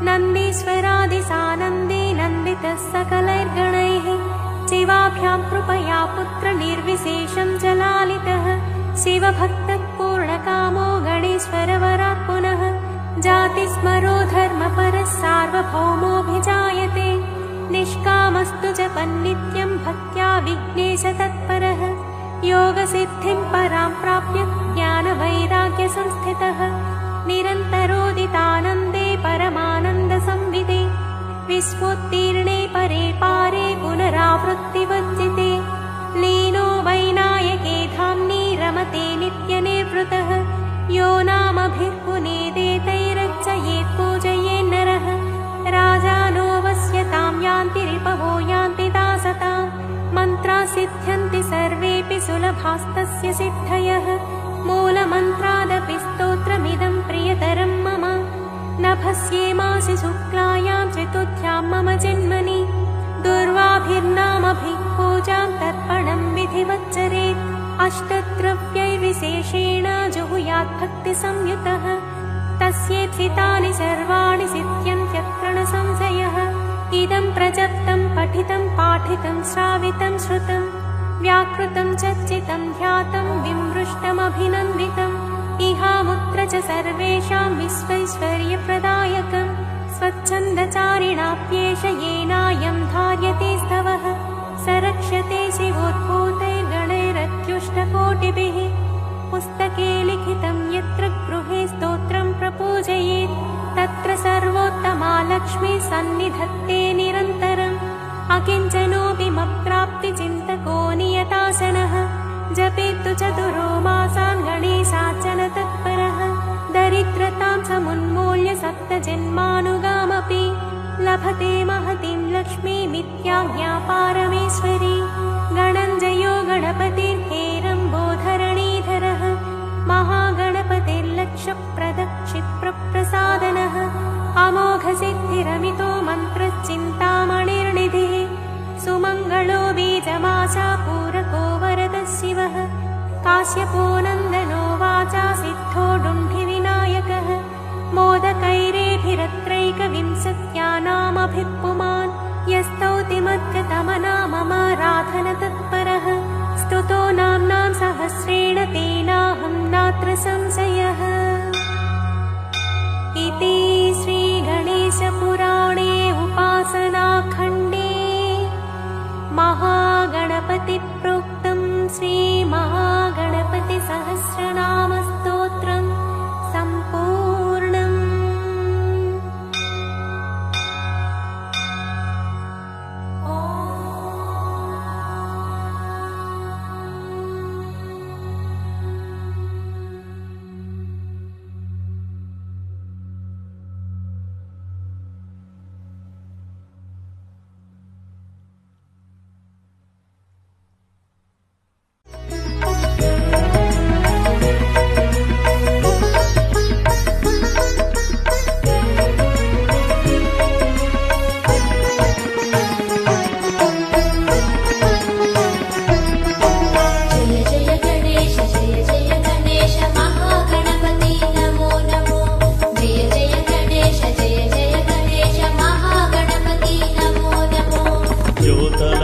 नन्दीश्वरादिसानन्दे नन्दितः सकलैर्गणैः शिवाभ्यां कृपया पुत्रनिर्विशेषं च लालितः शिवभक्तः पूर्णकामो गणेश्वरवरात् पुनः जातिस्मरो धर्मपरः सार्वभौमोऽभिजायते निष्कामस्तु जपन्नित्यं भक्त्या विघ्नेशतत्परः योगसिद्धिं परां प्राप्य ज्ञानवैराग्यसंस्थितः निरन्तरोदितानन्दे परमानन्दसंविदे विश्वोत्तीर्णे परे पारे पुनरावृत्तिवर्जिते लीनो वैनायके धाम्नि रमते नित्यनिर्वृतः यो नामभिर्पुनेदेतैरर्चयेत् पूजयेन्नरः राजानो वस्यतां यान्ति रिपवो यान्ति दासतां मन्त्रा सिद्ध्यन्ति सर्वेऽपि सुलभास्तस्य सिद्धयः मूलमन्त्रादपि स्तोत्रमिदं प्रियतरं मम नभस्येमासि शुक्लायां चतुर्थ्यां मम जन्मनि दुर्वाभिर्नामभिः पूजां तर्पणं विधिवच्चरेत् अष्टद्रव्यैर्विशेषेण जुहुयात् भक्तिसंयुतः तस्येप्सितानि सर्वाणि सिद्ध्यन्त्यत्र न संशयः इदं प्रजप्तं पठितं पाठितं श्रावितं श्रुतं व्याकृतं चर्चितं ध्यातं विमृष्टमभिनन्दितम् इहामुत्र च सर्वेषां विश्वैश्वर्यप्रदायकं स्वच्छन्दचारिणाप्येष येनायं धार्यते स्तवः स रक्ष्यते शिवोद्भूतैर्गणैरत्युष्टकोटिभिः पुस्तके लिखितं यत्र गृहे स्तोत्रं प्रपूजयेत् तत्र सर्वोत्तमा लक्ष्मी सन्निधत्ते निरन्तरम् अकिञ्चनोऽपि मत्प्राप्तिचिन्तको नियतासनः जपेत्तु चतुरो मासान् गणेशार्चन तत्परः दरिद्रतां समुन्मूल्य सप्तजन्मानुगामपि लभते महतीं लक्ष्मीमित्याज्ञा पारमेश्वरी गणञ्जयो गणपतिर्हेरम्बोधरणीधरः महागणपतिर्लक्षप्रदः क्षिप्रप्रसादनः अमोघसिद्धिरमितो मन्त्रश्चिन्तामणिर्निधिः सुमङ्गलो बीजमाशा पूरको वरदः शिवः काश्यपो नन्दनो वाचा सिद्धो डुण्ढिविनायकः मोदकैरेभिरत्रैकविंशत्यानामभिः पुमान् यस्तौति मद्गतमनाममाराधनतत्परः स्तुतो नाम्नां सहस्रेण तेनाहं नात्र संशयः इति श्रीगणेशपुराणे उपासनाखण्डे महागणपतिप्रोक्तं श्रीमहागणपतिसहस्रनामस्तोत्रं सम्पूर्णम्।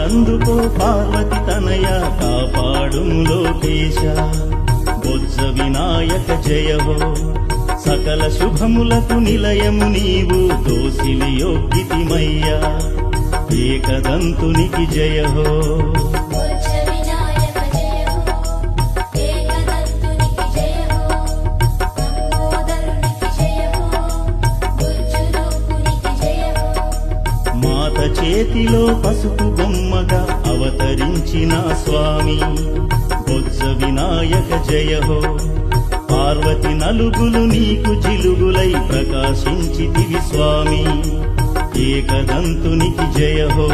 అందుకో పార్వతి తనయ కాపాడుం లోకేశ బొజ్జ వినాయక జయ హో సకల శుభములకు నిలయము నీవు దోసిలి యోగ్యతిమయ్యా ఏకదంతునికి జయ హో చేతిలో పసుపు బొమ్మగా అవతరించిన స్వామి బొజ్జ వినాయక జయ హో పార్వతి నలుగులు నీకు జిలుగులై ప్రకాశించితివి స్వామి ఏకదంతునికి జయ హో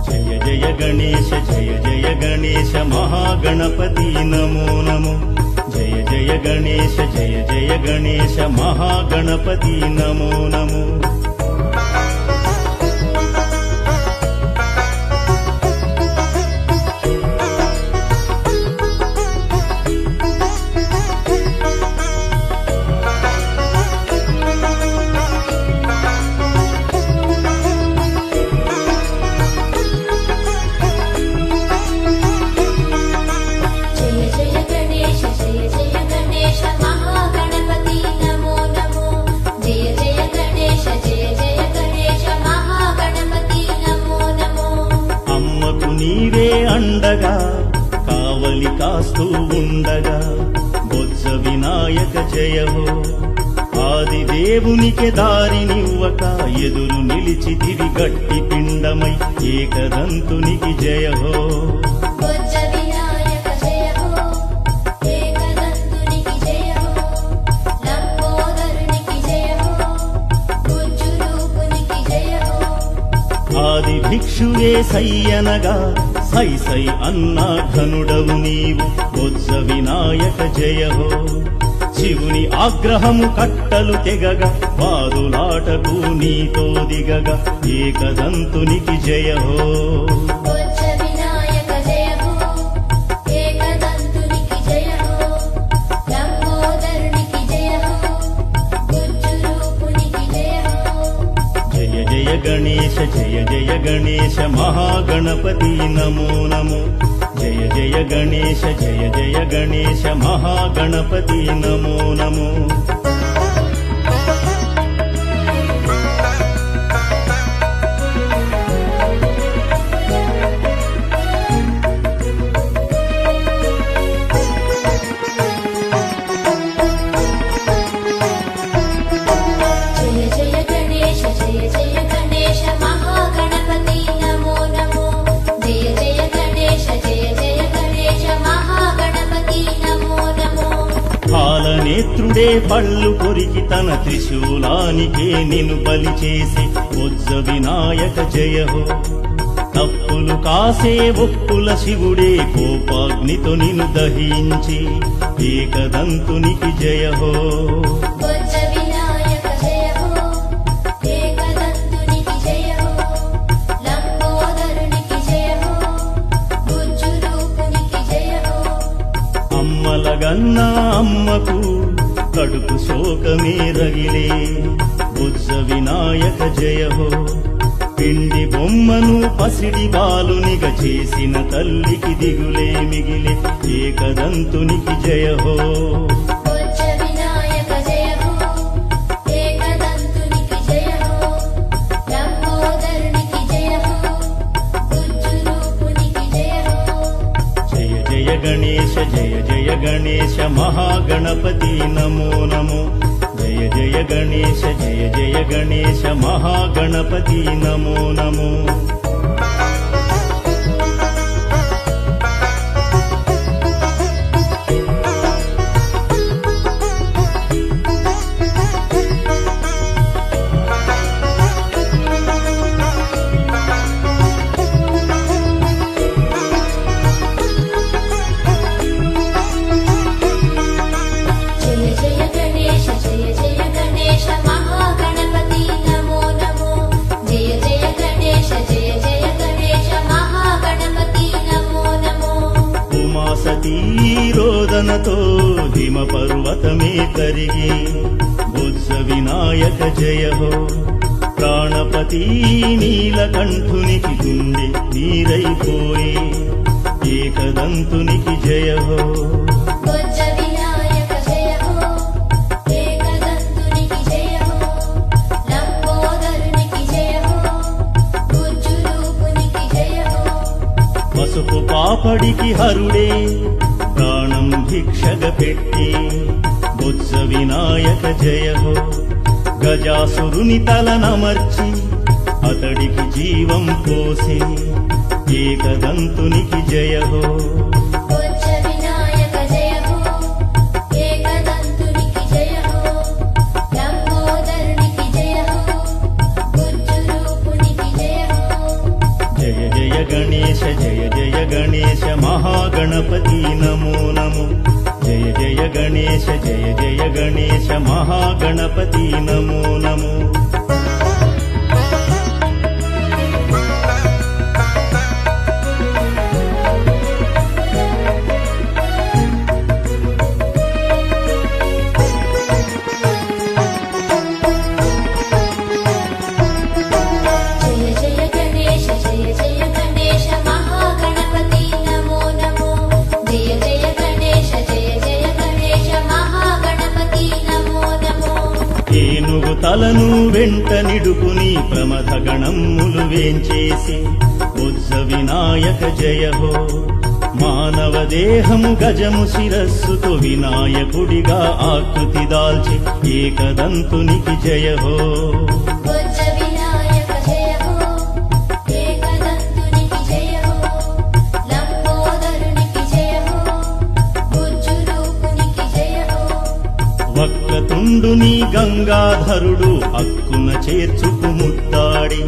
జయ జయ గణేశ జయ జయ గణేశ మహాగణపతి నమో నమో జయ జయ గణేశ జయ జయ గణేశ మహాగణపతి నమో నమో నీవే అండగా కావలి కాస్తూ ఉండగా బొజ్జ వినాయక జయ హో ఆది దేవునికి దారినివ్వక ఎదురు నిలిచితివి గట్టి పిండమై ఏకదంతునికి జయ హో ఆది భిక్షువే సయ్యనగా సై సై అన్నా ఘనుడవు నీవు బొజ్జ వినాయక జయ హో శివుని ఆగ్రహము కట్టలు తెగగా వాదులాటకు నీతో దిగగా ఏకదంతునికి జయ హో గణేశ జయ జయ గణేశ మహాగణపతి నమో నమో జయ జయ గణేశ జయ జయ గణేశ మహాగణపతి నమో నమో నేత్రుడే పళ్ళు కొరికి తన త్రిశూలానికే నిన్ను బలి చేసి బొజ్జ వినాయక జయ హో తప్పులు కాసే ఒప్పుల శివుడే కోపాగ్నితో నిన్ను దహించి ఏకదంతునికి జయ హో అమ్మలగన్నా అమ్మకు కడుపు శోకమే రగిలే బొజ్జ వినాయక జయ హో పిండి బొమ్మను పసిడి బాలునిగా చేసిన తల్లికి దిగులే మిగిలే ఏకదంతునికి జయ హో గణేశ జయ జయ గణేశ మహాగణపతి నమో నమో జయ జయ గణేశ జయ జయ గణేశ మహాగణపతి నమో నమో రోదనతో హిమ పర్వతమే కరిగి బొజ్జ వినాయక జయ హో ప్రాణపతి నీలకంఠునికి గుండె నీరైపోయి ఏకదంతునికి జయ హో పసుపు పాపడికి హరుడే ప్రాణం భిక్షగ పెట్టి బొజ్జ వినాయక జయ హో గజాసురుని తలనమర్చి అతడికి జీవం పోసి ఏకదంతునికి జయ హో గణేశ జయ జయ గణేశ మహా మహాగణపతి నమో నమో జయ జయ గణేశ జయ జయ గణేశ మహాగణపతి నమో నమో ఏనుగు తలను వెంట నిడుకుని ప్రమథ గణమ్ములు వేంచేసి బుజ్జ వినాయక జయ హో మానవ దేహము గజము శిరస్సుతో వినాయకుడిగా ఆకృతి దాల్చి ఏకదంతునికి జయ హో వక్రతుండుని గంగాధరుడు అక్కున చేర్చుకు ముత్తాడి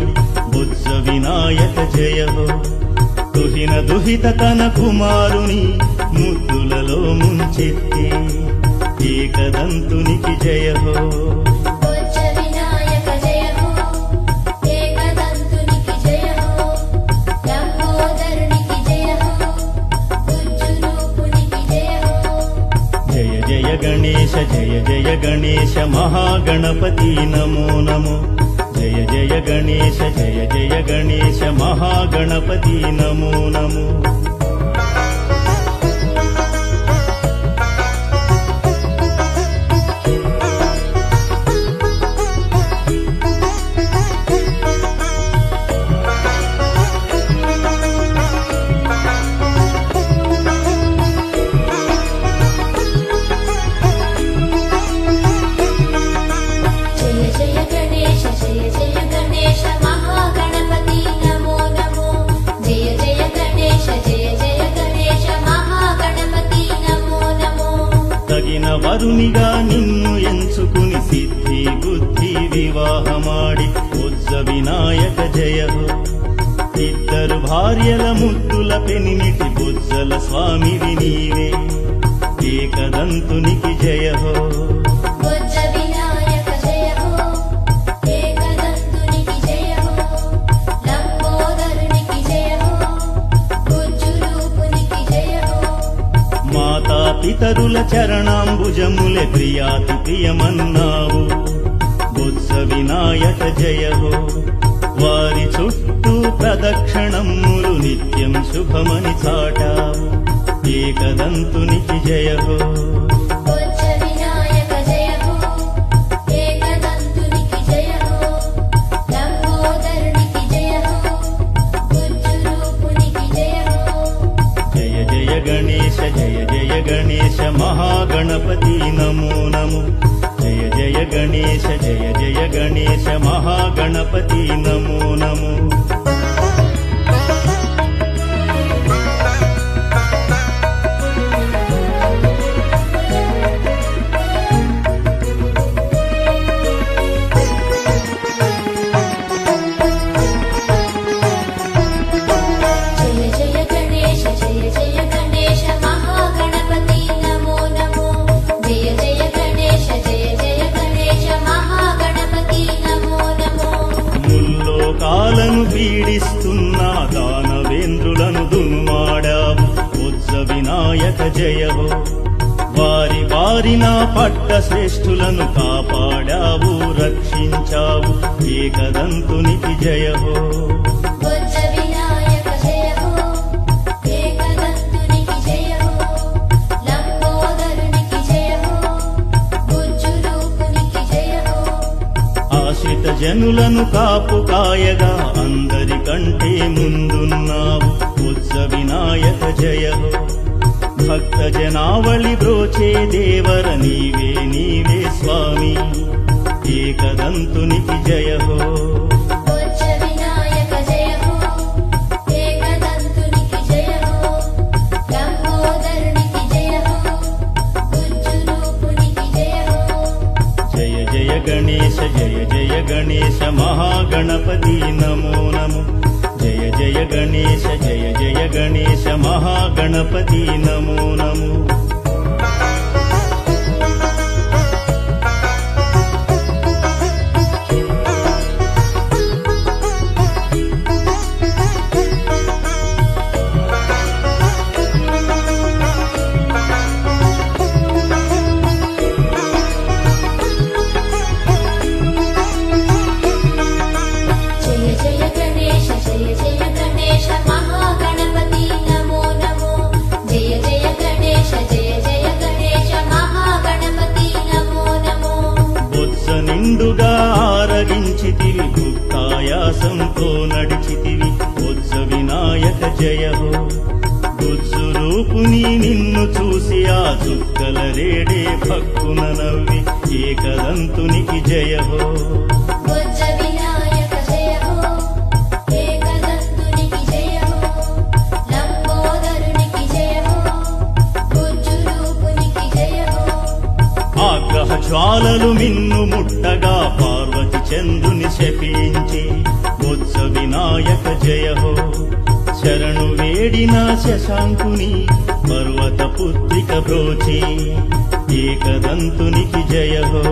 బుజ్జ వినాయక జయ హో దుహిన దుహిత తన కుమారుని ముద్దులలో ముంచెత్తి ఏకదంతునికి జయ హో గణేశ జయ జయ గణేశ మహాగణపతి నమో నమో జయ జయ గణేశ జయ జయ గణేశ మహాగణపతి నమో నమో తగిన వరునిగా నిన్ను ఎంచుకుని సిద్ధి బుద్ధి వివాహమాడి బుజ్జ వినాయక జయ హో ఇద్దరు భార్యల ముద్దుల పెనిమిటి బుజ్జల స్వామివి నీవే ఏకదంతునికి జయ హో పితరుల చరణాంబుజములే ప్రియాతి ప్రియమన్నావు బుజ్జ వినాయక జయ హో వారి చుట్టూ ప్రదక్షిణములు నిత్యం శుభమని చాటావు ఏకదంతునికి జయ హో గణేశ జయ జయ గణేశ మహాగణపతి నమో నమో జయ జయ గణేశ జయ జయ గణేశ మహాగణపతి నమో నమో కాలను పీడిస్తున్న దానవేంద్రులను దున్మాడావు బుజ్జ వినాయక జయ హో వారి వారిన పట్ట శ్రేష్ఠులను కాపాడావు రక్షించావు ఏకదంతునికి జయ హో ఆశ్రిత జనులను కాపు కాయగా అందరికంటే ముందున్నావు బుజ్జ వినాయక జయ హో భక్త జనావళి బ్రోచే దేవర నీవే నీవే స్వామి ఏకదంతునికి జయ హో గణేశ జయ జయ గణేశ మహాగణపతి నమో నమో జయ జయ గణేశ జయ జయ గణేశ మహాగణపతి నమో నమో నిండుగా ఆరగించితివి భుక్తాయాసంతో నడిచితివి బొజ్జ వినాయక జయ హో బొజ్జు రూపుని నిన్ను చూసి ఆ చుక్కల రేడే భక్కున నవ్వి ఏకదంతునికి జయ హో జ్వాలలు మిన్ను ముట్టగా పార్వతి చంద్రుని శపించి బొజ్జ వినాయక జయ హో శరణు వేడిన శశాంకుని పర్వత పుత్రిక బ్రోచి ఏకదంతునికి జయ హో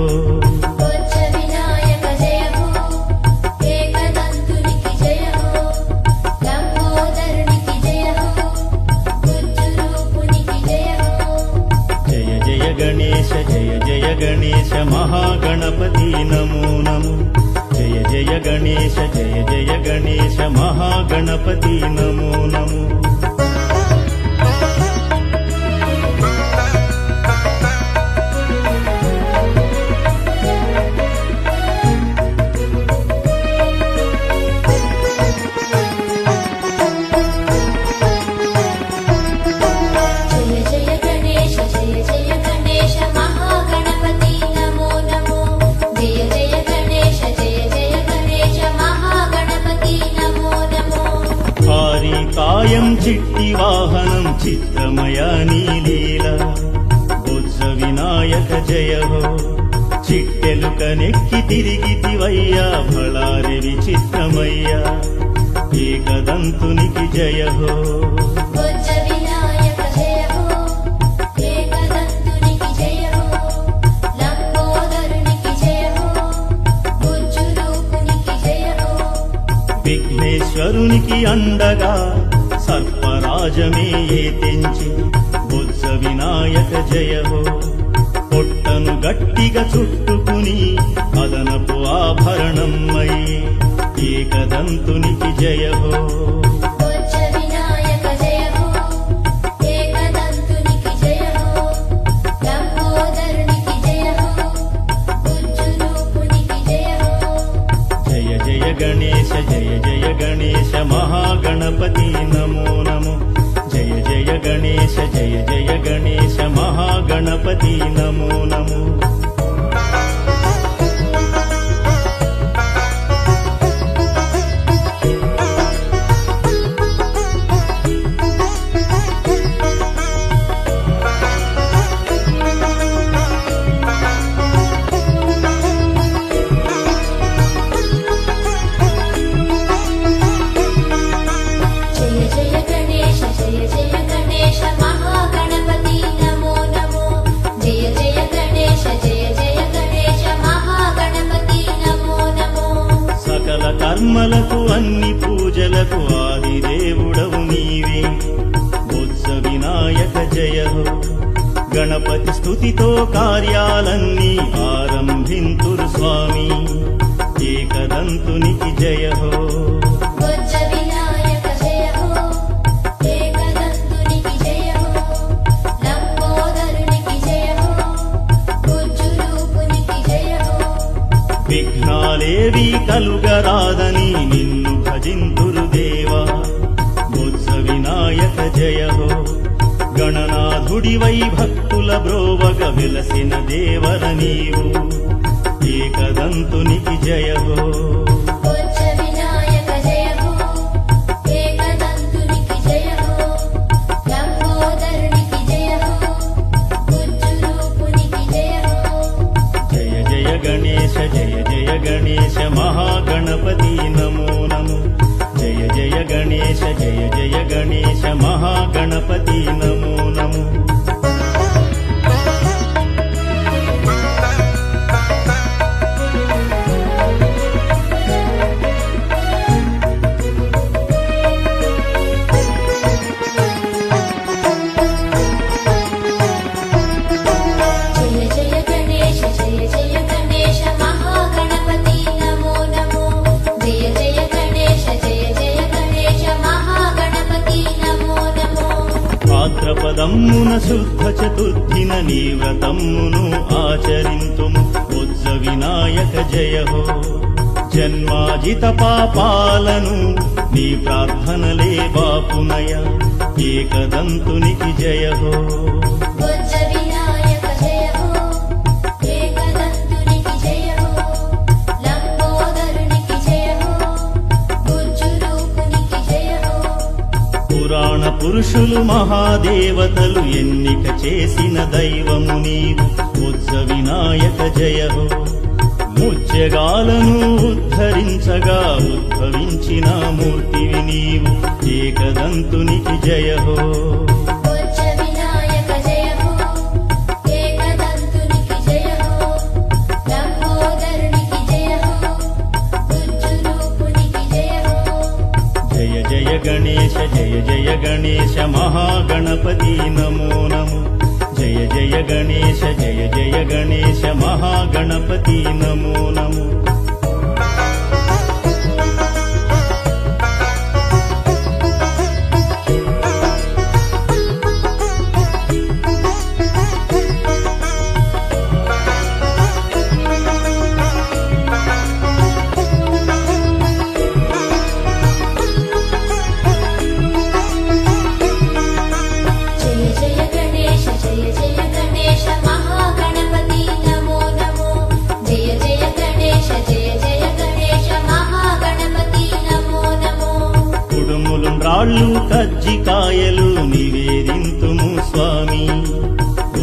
గణేశ జయ జయ గణేశ మహాగణపతి నమో నమో జయ జయ గణేశ జయ జయ గణేశ మహాగణపతి నమో నమో కాయం చిట్టి వాహనం చిత్రమయ నీలీల బొజ్జ వినాయక జయ హో చిట్టెలుక నెక్కి తిరిగితివయ్యా భళారి విచిత్రమయ్యా ఏకదంతునికి జయ హో విఘ్నేశ్వరునికి అండగా సర్పరాజమే తెంచి బొజ్జ వినాయక జయ హో పొట్టను గట్టిగా చుట్టుకుని అదనపు ఆభరణమయ్యే ఏకదంతునికి జయ హో గణేశ జయ జయ గణేశ మహాగణపతి నమో నమో జయ జయ గణేశ జయ జయ గణేశ మహాగణపతి నమో నమో కర్మలకు అన్ని పూజలకు ఆది దేవుడవు నీవే బొజ్జ వినాయక జయ హో గణపతి స్తుతితో కార్యాలన్నీ ఆరంభింతురు స్వామి ఏకదంతునికి జయ హో విఘ్నాలేవి కలుగరాదని నిన్ను భజింతురు దేవా బొజ్జ వినాయక జయ హో గణనాథుడివై భక్తుల బ్రోవగ వెలసిన దేవర నీవు ఏకదంతునికి జయ హో గణేశ జయ జయ గణేశ మహాగణపతి నమో నమో జయ జయ జయ గణేశ జయ జయ గణేశ మహాగణపతి నమో నమో భాద్రపదమ్మున శుద్ధ చతుర్థిన నీ వ్రతమ్మును ఆచరింతుము ఉజ్జ వినాయక జయ హో జన్మాజిత పాపాలను నీ ప్రార్థనలే బాపునయ ఏకదంతునికి జయ హో పురాణ పురుషులు మహాదేవతలు ఎన్నిక చేసిన దైవము నీవు ఉజ్జ వినాయక జయ హో ముజ్జగాలను ఉద్ధరించగా ఉద్భవించిన మూర్తివి నీవు ఏకదంతునికి జయ హో జయ గణేశ జయ జయ గణేశ మహాగణపతి నమో నమో జయ జయ గణేశ జయ జయ గణేశ మహాగణపతి నమో నమో రాళ్ళు కజ్జికాయలు నివేదింతుము స్వామి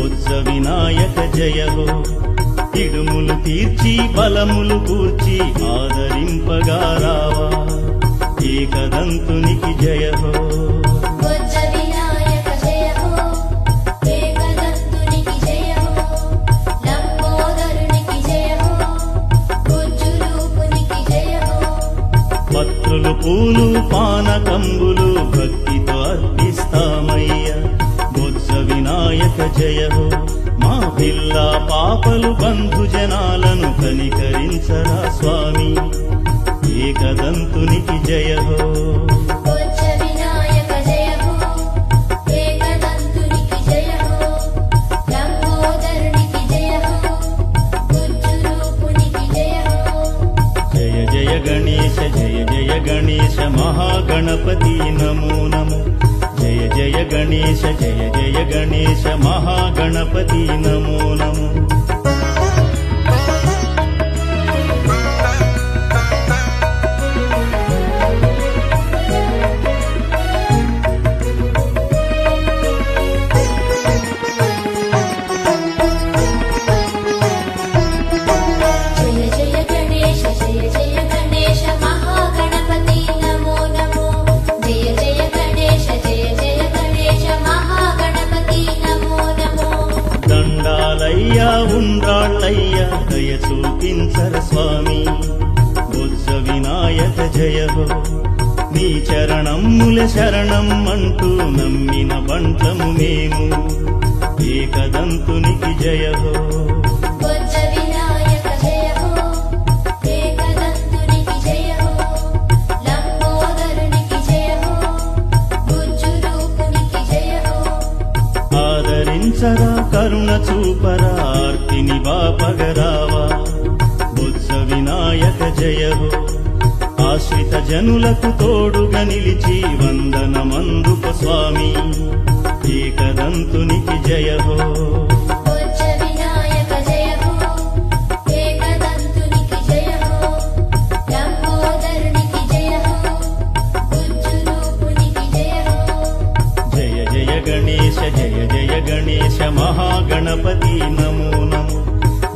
ఉజ్జ వినాయక జయ హో ఇడుములు తీర్చి బలములు కూర్చి ఆదరింపగా రావా ఏకదంతునికి జయ హో పత్రులు పూలు పానకంబులు భక్తితో అర్పిస్తామయ్య బొజ్జ వినాయక జయ హో మా పిల్ల పాపలు బంధు జనాలను కనికరించరా స్వామి ఏకదంతునికి జయ హో గణేశ జయ జయ గణేశ మహాగణపతి నమో నమో జయ జయ గణేశ జయ జయ గణేశ మహాగణపతి నమో నమో ఉండ్రాళ్ళయ్యా దయ చూపించర స్వామి ఉజ్జ వినాయక జయ హో నీ చరణమ్ముల శరణం అంటూ నమ్మిన బంటము మేము ఏకదంతునికి జయ హో ఆదరించరా కరుణ చూపరా ఆర్తిని బాపగరావా బుజ్జ వినాయక జయ హో ఆశ్రిత జనులకు తోడుగా నిలిచి వందనమందుక స్వామి ఏకదంతునికి జయ హో గణేశ జయ జయ గణేశ మహాగణపతి నమో నమో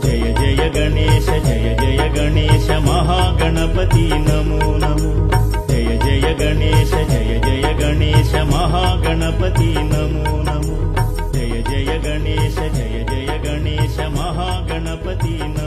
జయ జయ గణేశ జయ జయ గణేశ మహాగణపతి నమో నమో జయ జయ గణేశ మహాగణపతి నమో నమో జయ జయ గణేశ మహాగణపతి నమో